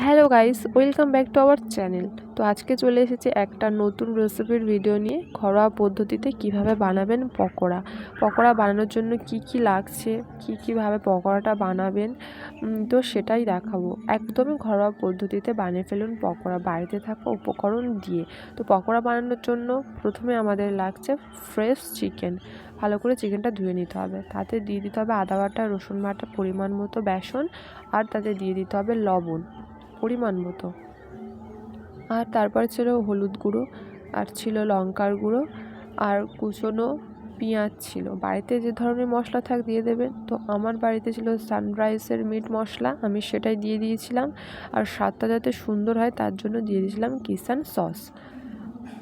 Hello guys, welcome back to our channel. তো আজকে চলে এসেছি একটা নতুন রেসিপির ভিডিও নিয়ে। ঘরোয়া পদ্ধতিতে কিভাবে বানাবেন পকোড়া। পকোড়া বানানোর জন্য কি কি লাগছে, কীভাবে পকোড়াটা বানাবেন, তো সেটাই দেখাবো। একদমই ঘরোয়া পদ্ধতিতে বানিয়ে ফেলুন পকোড়া বাড়িতে থাকা উপকরণ দিয়ে। তো পকোড়া বানানোর জন্য প্রথমে আমাদের লাগছে ফ্রেশ চিকেন। ভালো করে চিকেনটা ধুয়ে নিতে হবে। তাতে দিয়ে দিতে হবে আদা বাটা, রসুন বাটা, পরিমাণ মতো বেসন, আর তাতে দিয়ে দিতে হবে লবণ পরিমাণ মতো। আর তারপর ছিল হলুদ গুঁড়ো, আর ছিল লঙ্কার গুঁড়ো, আর কুচনো পেঁয়াজ ছিল। বাড়িতে যে ধরনের মশলা থাক দিয়ে দেবেন। তো আমার বাড়িতে ছিল সানরাইজের মিট মশলা, আমি সেটাই দিয়ে দিয়েছিলাম। আর স্বাদটা যাতে সুন্দর হয় তার জন্য দিয়ে দিয়েছিলাম কিষান সস।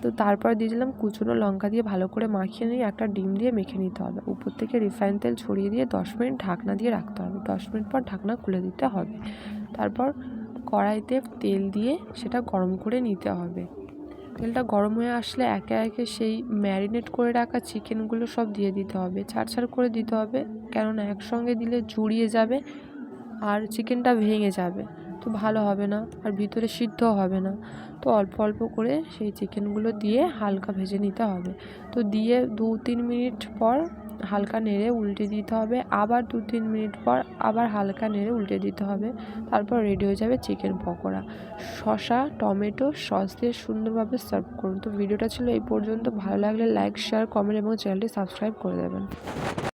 তো তারপর দিয়েছিলাম কুচনো লঙ্কা দিয়ে ভালো করে মাখিয়ে নিয়ে একটা ডিম দিয়ে মেখে নিতে হবে। উপর থেকে রিফাইন তেল ছড়িয়ে দিয়ে 10 মিনিট ঢাকনা দিয়ে রাখতে হবে। 10 মিনিট পর ঢাকনা খুলে দিতে হবে। তারপর কড়াইতে তেল দিয়ে সেটা গরম করে নিতে হবে। তেলটা গরম হয়ে আসলে একে একে সেই ম্যারিনেট করে রাখা চিকেনগুলো সব দিয়ে দিতে হবে। ছাড় করে দিতে হবে, কেননা একসঙ্গে দিলে জুড়িয়ে যাবে আর চিকেনটা ভেঙে যাবে, তো ভালো হবে না, আর ভিতরে সিদ্ধও হবে না। তো অল্প অল্প করে সেই চিকেনগুলো দিয়ে হালকা ভেজে নিতে হবে। তো দিয়ে 2-3 মিনিট পর হালকা নেড়ে উল্টে দিতে হবে। আবার 2-3 মিনিট পর আবার হালকা নেড়ে উল্টে দিতে হবে। তারপর রেডি হয়ে যাবে চিকেন পকোড়া। শসা, টমেটো সস দিয়ে সুন্দরভাবে সার্ভ করুন। তো ভিডিওটা ছিল এই পর্যন্ত। ভালো লাগলে লাইক, শেয়ার, কমেন্ট এবং চ্যানেলটি সাবস্ক্রাইব করে দেবেন।